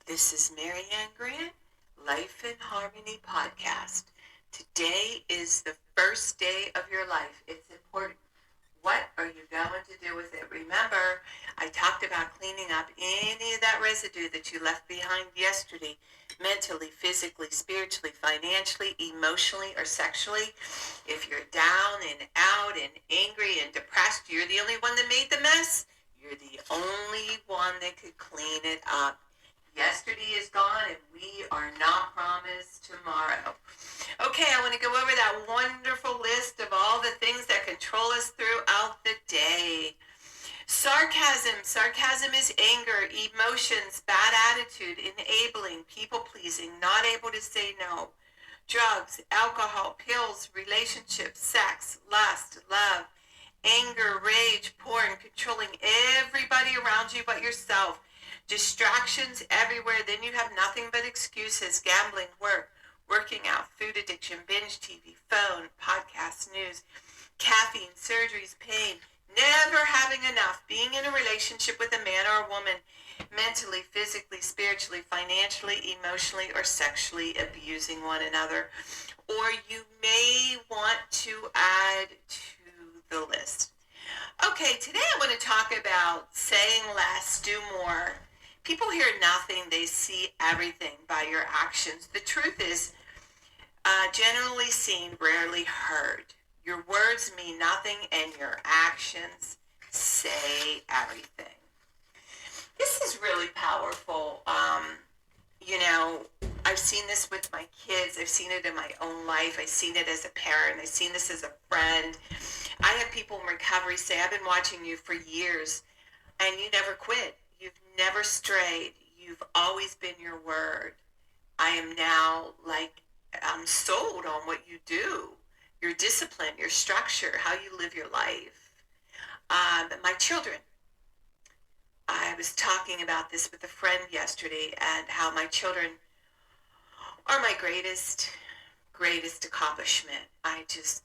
This is Marianne Grant, Life in Harmony podcast. Today is the first day of your life. It's important. What are you going to do with it? Remember, I talked about cleaning up any of that residue that you left behind yesterday, mentally, physically, spiritually, financially, emotionally, or sexually. If you're down and out and angry and depressed, you're the only one that made the mess. You're the only one that could clean it up. Yesterday is gone, and we are not promised tomorrow. Okay, I want to go over that wonderful list of all the things that control us throughout the day. Sarcasm. Sarcasm is anger, emotions, bad attitude, enabling, people-pleasing, not able to say no. Drugs, alcohol, pills, relationships, sex, lust, love, anger, rage, porn, controlling everybody around you but yourself. Distractions everywhere. Then you have nothing but excuses. Gambling, work, working out, food addiction, binge TV, phone, podcasts, news, caffeine, surgeries, pain, never having enough, being in a relationship with a man or a woman, mentally, physically, spiritually, financially, emotionally, or sexually abusing one another. Or you may want to add to the list. Okay, today I want to talk about saying less, do more. People hear nothing, they see everything by your actions. The truth is, generally seen, rarely heard. Your words mean nothing and your actions say everything. This is really powerful. I've seen this with my kids. I've seen it in my own life. I've seen it as a parent. I've seen this as a friend. I have people in recovery say, I've been watching you for years and you never quit. You've never strayed. You've always been your word. I am now I'm sold on what you do, your discipline, your structure, how you live your life. My children, I was talking about this with a friend yesterday and how my children are my greatest accomplishment. I just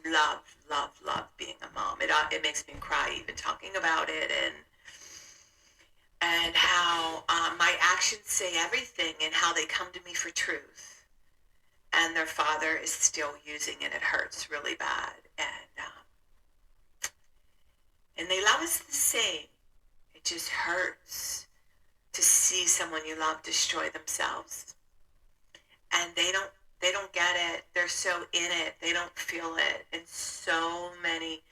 love being a mom. It makes me cry even talking about it, and how my actions say everything, and how they come to me for truth. And their father is still using it. It hurts really bad. And they love us the same. It just hurts to see someone you love destroy themselves. And they don't get it. They're so in it. They don't feel it. And so many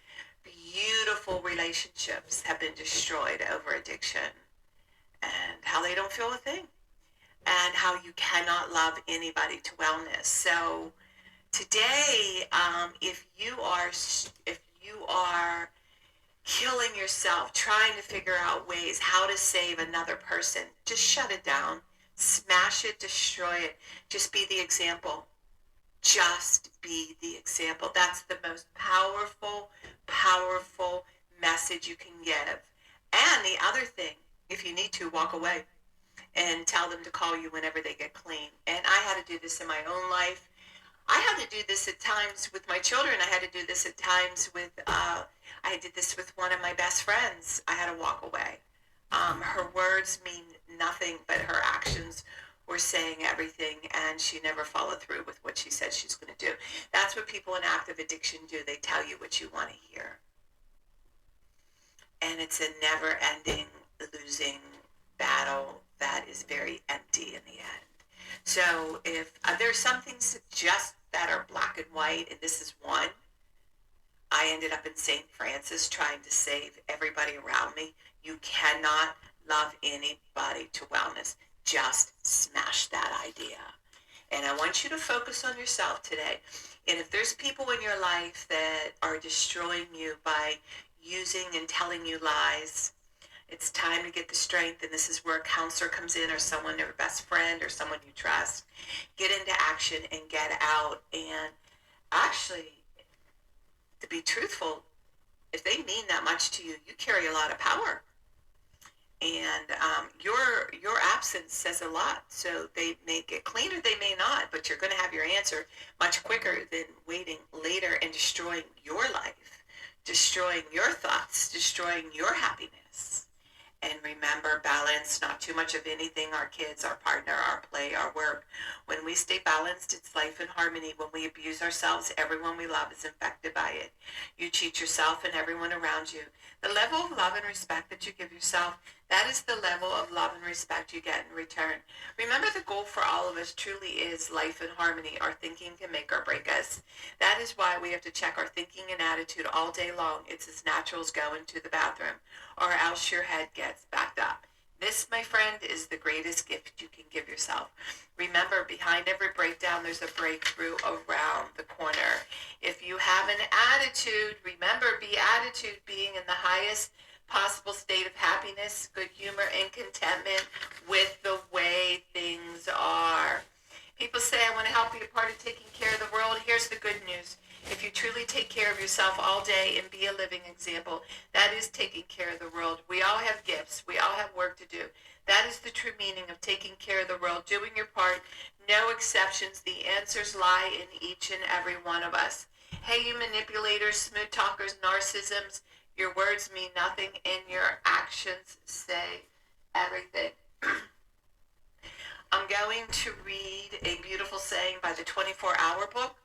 beautiful relationships have been destroyed over addiction, and how they don't feel a thing, and how you cannot love anybody to wellness. So today, if you are killing yourself, trying to figure out ways how to save another person, just shut it down, smash it, destroy it. Just be the example. Just be the example. That's the most powerful message you can give. And the other thing, if you need to, walk away and tell them to call you whenever they get clean. And I had to do this in my own life. I had to do this at times with my children. I had to do this at times with, I did this with one of my best friends. I had to walk away. Her words mean nothing, but her actions were saying everything, and she never followed through with what she said she's going to do. That's what people in active addiction do. They tell you what you want to hear. And it's a never-ending, losing battle that is very empty in the end. So if there's some things that are black and white, and this is one, I ended up in St. Francis trying to save everybody around me. You cannot love anybody to wellness. Just smash that idea. And I want you to focus on yourself today. And if there's people in your life that are destroying you by using and telling you lies, it's time to get the strength. And this is where a counselor comes in, or someone, your best friend, or someone you trust. Get into action and get out. And actually, to be truthful, if they mean that much to you, you carry a lot of power. And your absence says a lot. So they may get clean or they may not, but you're going to have your answer much quicker than waiting later and destroying your life, destroying your thoughts, destroying your happiness. And remember, balance, not too much of anything, our kids, our partner, our play, our work. When we stay balanced, it's life in harmony. When we abuse ourselves, everyone we love is infected by it. You cheat yourself and everyone around you. The level of love and respect that you give yourself, that is the level of love and respect you get in return. Remember, the goal for all of us truly is life in harmony. Our thinking can make or break us. That is why we have to check our thinking and attitude all day long. It's as natural as going to the bathroom, or else your head gets backed up. This, my friend, is the greatest gift you can give yourself. Remember, behind every breakdown, there's a breakthrough around the corner. If you have an attitude, remember, beatitude being in the highest possible state of happiness, good humor, and contentment with the way things are. People say, I want to help be a part of taking care of the world. Here's the good news. If you truly take care of yourself all day and be a living example, that is taking care of the world. We all have gifts. We all have work to do. That is the true meaning of taking care of the world, doing your part, no exceptions. The answers lie in each and every one of us. Hey, you manipulators, smooth talkers, narcissisms, your words mean nothing and your actions say everything. I'm going to read a beautiful saying by the 24-Hour Book.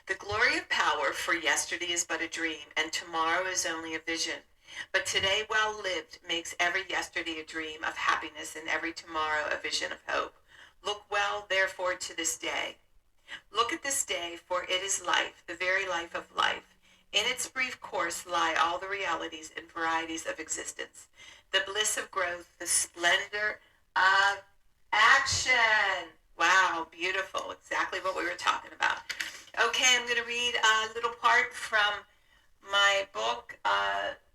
The glory of power for yesterday is but a dream, and tomorrow is only a vision. But today well lived makes every yesterday a dream of happiness and every tomorrow a vision of hope. Look well, therefore, to this day. Look at this day, for it is life, the very life of life. In its brief course lie all the realities and varieties of existence, the bliss of growth, the splendor of action. Wow, beautiful. Exactly what we were talking about. Okay, I'm going to read a little part from my book,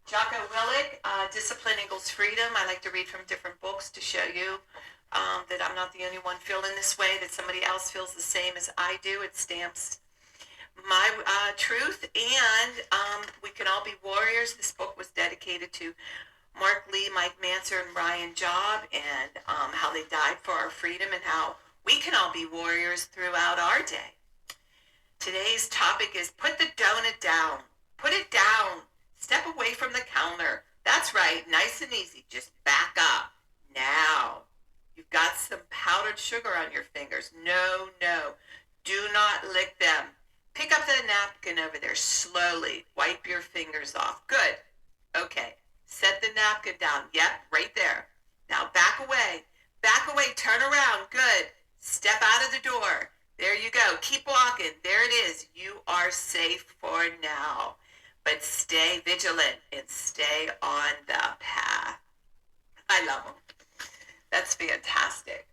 Jocko Willink, Discipline Equals Freedom. I like to read from different books to show you that I'm not the only one feeling this way, that somebody else feels the same as I do. It stamps my truth, and we can all be warriors. This book was dedicated to Mark Lee, Mike Manser, and Ryan Job, and how they died for our freedom and how we can all be warriors throughout our day. Today's topic is put the donut down. Put it down. Step away from the counter. That's right, nice and easy. Just back up. Now, you've got some powdered sugar on your fingers. No, do not lick them. Pick up the napkin over there slowly. Wipe your fingers off. Good. Okay. Set the napkin down. Yep, right there. Now back away. Back away. Turn around. Good. Step out of the door. There you go. Keep walking. There it is. You are safe for now. But stay vigilant and stay on the path. I love them. That's fantastic.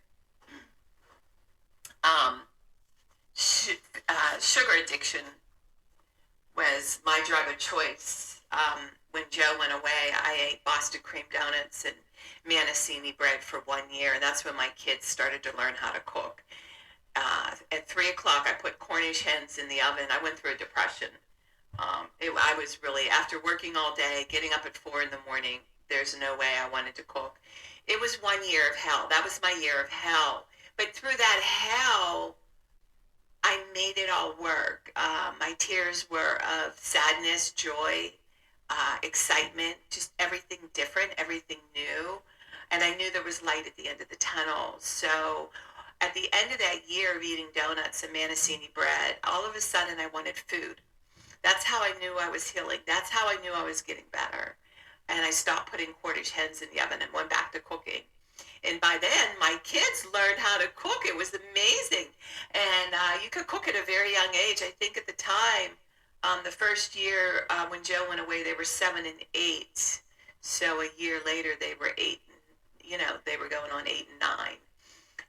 Sugar addiction was my drug of choice. When Joe went away, I ate Boston cream donuts and Mancini bread for 1 year, and that's when my kids started to learn how to cook. At 3 o'clock, I put Cornish hens in the oven. I went through a depression. I was really, after working all day, getting up at 4 in the morning, there's no way I wanted to cook. It was 1 year of hell. That was my year of hell. But through that hell, I made it all work. My tears were of sadness, joy, excitement, just everything different, everything new. And I knew there was light at the end of the tunnel. So at the end of that year of eating donuts and Mancini bread, all of a sudden I wanted food. That's how I knew I was healing. That's how I knew I was getting better. And I stopped putting Cornish hens in the oven and went back to cooking. And by then, my kids learned how to cook. It was amazing. And you could cook at a very young age. I think at the time, the first year when Joe went away, they were 7 and 8. So a year later, they were 8. They were going on 8 and 9.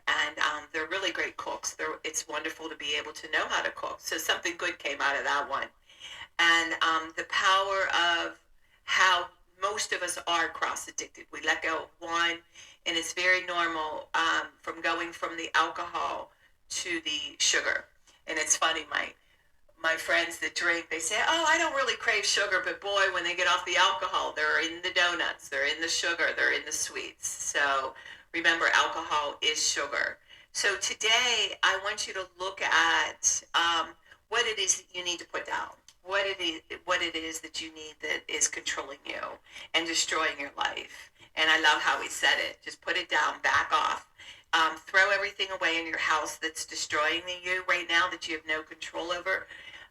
And they're really great cooks. It's wonderful to be able to know how to cook. So something good came out of that one. And the power of how most of us are cross-addicted. We let go of one, and it's very normal from going from the alcohol to the sugar. And it's funny, my friends that drink, they say, oh, I don't really crave sugar, but boy, when they get off the alcohol, they're in the donuts, they're in the sugar, they're in the sweets. So remember, alcohol is sugar. So today, I want you to look at what it is that you need to put down. what it is that you need that is controlling you and destroying your life. And I love how he said it. Just put it down, back off. Throw everything away in your house that's destroying you right now that you have no control over.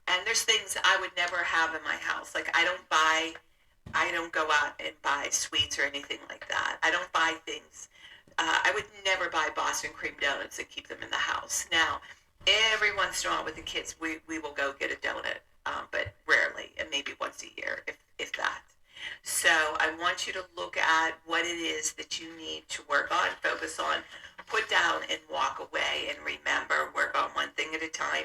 And there's things I would never have in my house. Like I don't go out and buy sweets or anything like that. I don't buy things. I would never buy Boston cream donuts and keep them in the house. Now, every once in a while with the kids, we will go get a donut, but rarely, and maybe once a year, if that. So I want you to look at what it is that you need to work on, focus on, put down, and walk away. And remember, work on one thing at a time.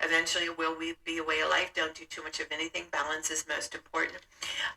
Eventually, it will be a way of life. Don't do too much of anything. Balance is most important.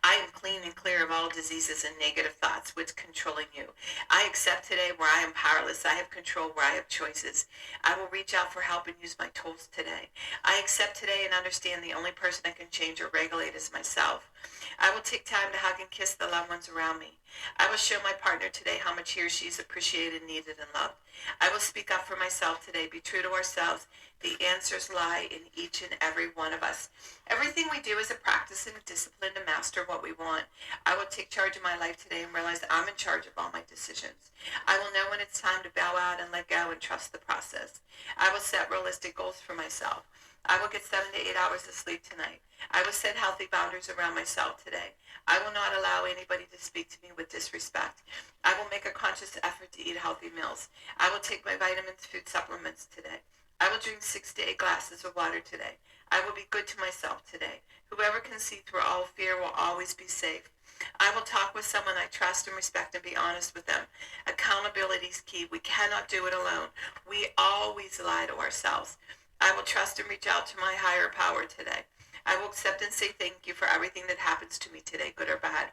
I am clean and clear of all diseases and negative thoughts. What's controlling you? I accept today where I am powerless. I have control where I have choices. I will reach out for help and use my tools today. I accept today and understand the only person I can change or regulate is myself. I will take time to hug and kiss the loved ones around me. I will show my partner today how much he or she is appreciated, needed, and loved. I will speak up for myself today. Be true to ourselves. The answers lie in each and every one of us. Everything we do is a practice and a discipline to master what we want. I will take charge of my life today and realize that I'm in charge of all my decisions. I will know when it's time to bow out and let go and trust the process. I will set realistic goals for myself. I will get 7 to 8 hours of sleep tonight. I will set healthy boundaries around myself today. I will not allow anybody to speak to me with disrespect. I will make a conscious effort to eat healthy meals. I will take my vitamins, food supplements today. I will drink 6 to 8 glasses of water today. I will be good to myself today. Whoever can see through all fear will always be safe. I will talk with someone I trust and respect and be honest with them. Accountability is key. We cannot do it alone. We always lie to ourselves. I will trust and reach out to my higher power today. I will accept and say thank you for everything that happens to me today, good or bad.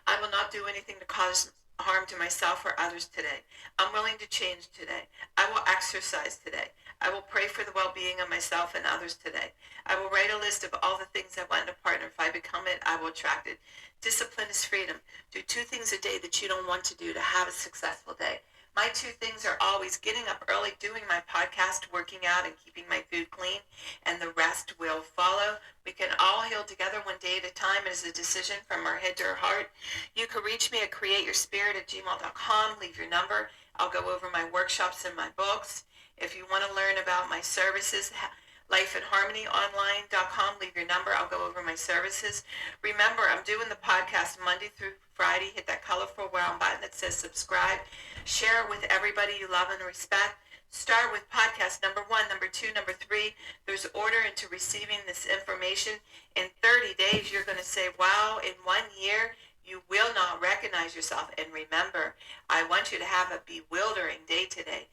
I will not do anything to cause harm to myself or others today. I'm willing to change today. I will exercise today. I will pray for the well-being of myself and others today. I will write a list of all the things I want in a partner. If I become it, I will attract it. Discipline is freedom. Do 2 things a day that you don't want to do to have a successful day. My 2 things are always getting up early, doing my podcast, working out, and keeping my food clean, and the rest will follow. We can all heal together one day at a time. It is a decision from our head to our heart. You can reach me at createyourspirit@gmail.com. Leave your number. I'll go over my workshops and my books. If you want to learn about my services, lifeandharmonyonline.com. Leave your number. I'll go over my services. Remember, I'm doing the podcast Monday through Friday. Hit that colorful round button that says subscribe. Share it with everybody you love and respect. Start with podcast number 1, number 2, number 3. There's order into receiving this information. In 30 days, you're going to say, wow, in 1 year, you will not recognize yourself. And remember, I want you to have a bewildering day today.